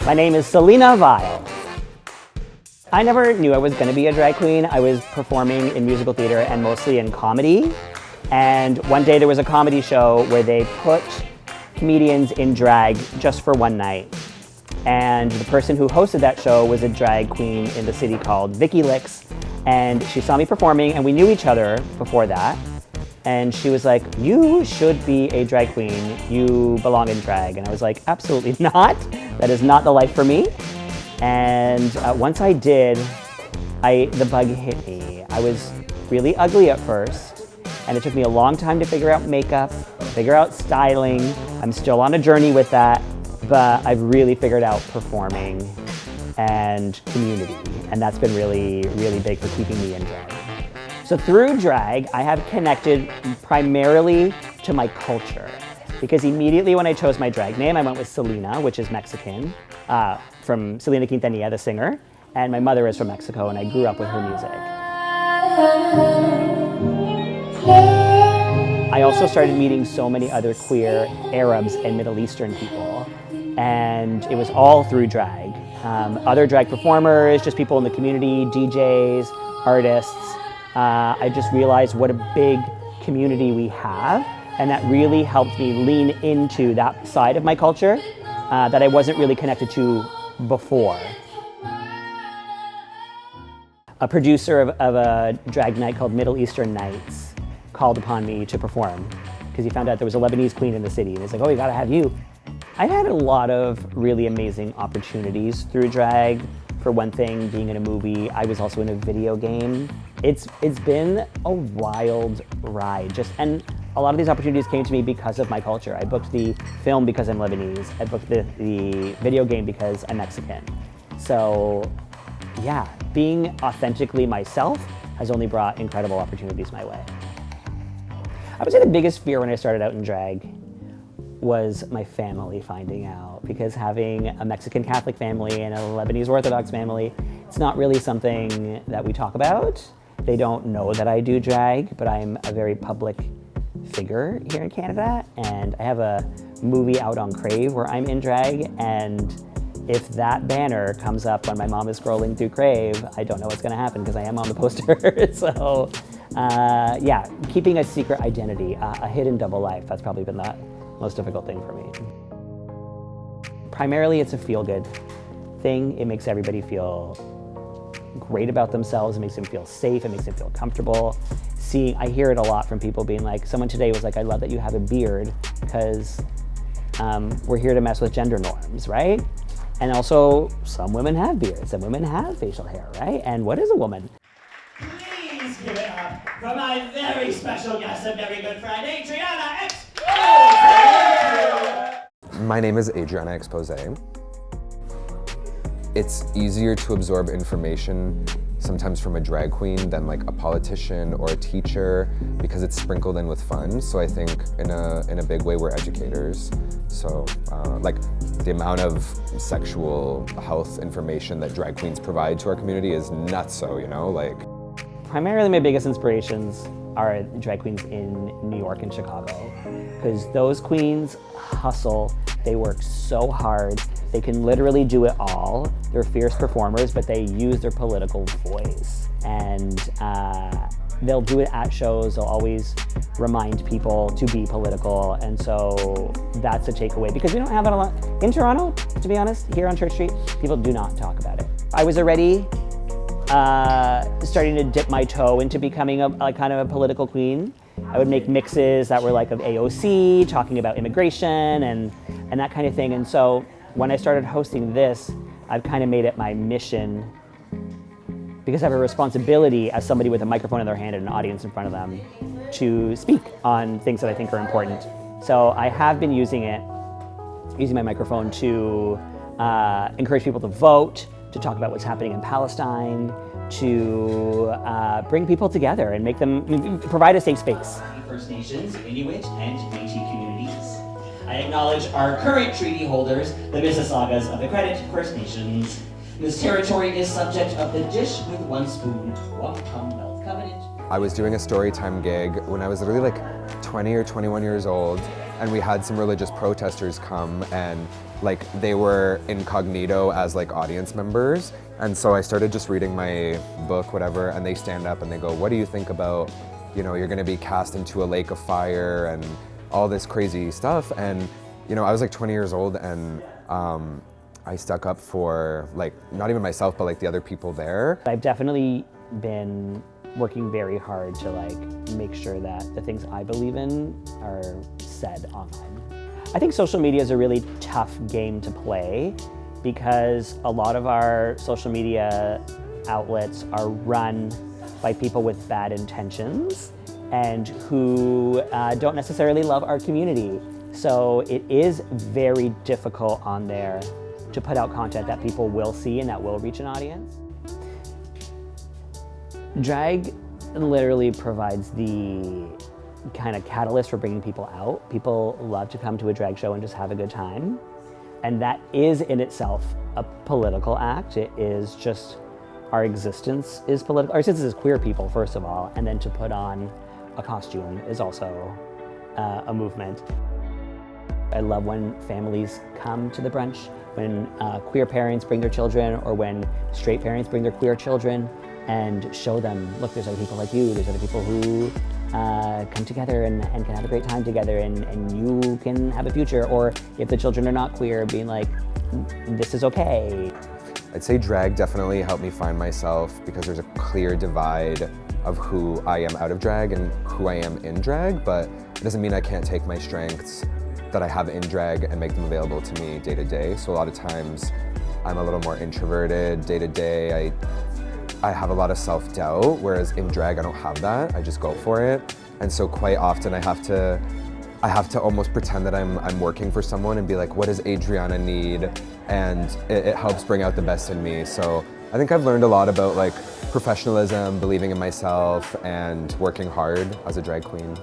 My name is Selena Vyle. I never knew I was going to be a drag queen. I was performing in musical theater and mostly in comedy. And one day there was a comedy show where they put comedians in drag just for one night. And the person who hosted that show was a drag queen in the city called Vicky Licks. And she saw me performing, and we knew each other before that. And she was like, "You should be a drag queen. You belong in drag." And I was like, "Absolutely not. That is not the life for me." And once I did, the bug hit me. I was really ugly at first, and it took me a long time to figure out makeup, figure out styling. I'm still on a journey with that, but I've really figured out performing and community, and that's been really, really big for keeping me in drag. So through drag, I have connected primarily to my culture, because immediately when I chose my drag name, I went with Selena, which is Mexican, from Selena Quintanilla, the singer, and my mother is from Mexico, and I grew up with her music. I also started meeting so many other queer Arabs and Middle Eastern people, and it was all through drag. Other drag performers, just people in the community, DJs, artists. I just realized what a big community we have, and that really helped me lean into that side of my culture that I wasn't really connected to before. A producer of a drag night called Middle Eastern Nights called upon me to perform because he found out there was a Lebanese queen in the city, and he's like, "Oh, we gotta have you." I've had a lot of really amazing opportunities through drag. For one thing, being in a movie, I was also in a video game. It's been a wild ride, and a lot of these opportunities came to me because of my culture. I booked the film because I'm Lebanese. I booked the video game because I'm Mexican. So yeah, being authentically myself has only brought incredible opportunities my way. I would say the biggest fear when I started out in drag was my family finding out, because having a Mexican Catholic family and a Lebanese Orthodox family, it's not really something that we talk about. They don't know that I do drag, but I'm a very public figure here in Canada, and I have a movie out on Crave where I'm in drag, and if that banner comes up when my mom is scrolling through Crave, I don't know what's gonna happen because I am on the poster. So yeah, keeping a secret identity, a hidden double life, that's probably been the most difficult thing for me. Primarily, it's a feel-good thing. It makes everybody feel great about themselves. It makes them feel safe. It makes them feel comfortable. I hear it a lot from people being like, someone today was like, "I love that you have a beard because we're here to mess with gender norms," right? And also, some women have beards, some women have facial hair, right? And what is a woman? Please give it up for my very special guest of Very Good Friday, Adrianna Exposée! My name is Adrianna Exposée. It's easier to absorb information sometimes from a drag queen than like a politician or a teacher, because it's sprinkled in with fun. So I think in a big way we're educators. So like the amount of sexual health information that drag queens provide to our community is nutso, you know, like. Primarily my biggest inspirations are drag queens in New York and Chicago, because those queens hustle, they work so hard, they can literally do it all. They're fierce performers, but they use their political voice. And they'll do it at shows, they'll always remind people to be political, and so that's a takeaway, because we don't have it a lot. In Toronto, to be honest, here on Church Street, people do not talk about it. I was already starting to dip my toe into becoming a kind of a political queen. I would make mixes that were like of AOC, talking about immigration and that kind of thing. And so when I started hosting this, I've kind of made it my mission, because I have a responsibility as somebody with a microphone in their hand and an audience in front of them to speak on things that I think are important. So I have been using my microphone to encourage people to vote, to talk about what's happening in Palestine, to bring people together and provide a safe space. First Nations, Inuit, and Métis communities. I acknowledge our current treaty holders, the Mississaugas of the Credit First Nations. This territory is subject of the Dish with One Spoon, Walk Commonwealth Covenant. I was doing a storytime gig when I was literally like 20 or 21 years old, and we had some religious protesters come and like they were incognito as like audience members. And so I started just reading my book, whatever, and they stand up and they go, what do you think about, you know, you're gonna be cast into a lake of fire and all this crazy stuff. And, you know, I was like 20 years old and I stuck up for like, not even myself, but like the other people there. I've definitely been working very hard to like make sure that the things I believe in are said online. I think social media is a really tough game to play because a lot of our social media outlets are run by people with bad intentions and who don't necessarily love our community. So it is very difficult on there to put out content that people will see and that will reach an audience. Drag literally provides the kind of catalyst for bringing people out. People love to come to a drag show and just have a good time. And that is in itself a political act. It is just, our existence is political. Our existence is queer people, first of all, and then to put on a costume is also a movement. I love when families come to the brunch, when queer parents bring their children, or when straight parents bring their queer children and show them, look, there's other people like you, there's other people who come together and can have a great time together and you can have a future. Or if the children are not queer, being like, this is okay. I'd say drag definitely helped me find myself because there's a clear divide of who I am out of drag and who I am in drag, but it doesn't mean I can't take my strengths that I have in drag and make them available to me day to day. So a lot of times I'm a little more introverted day to day. I have a lot of self-doubt, whereas in drag I don't have that. I just go for it. And so quite often I have to almost pretend that I'm working for someone and be like, what does Adrianna need? And it helps bring out the best in me. So I think I've learned a lot about like professionalism, believing in myself, and working hard as a drag queen.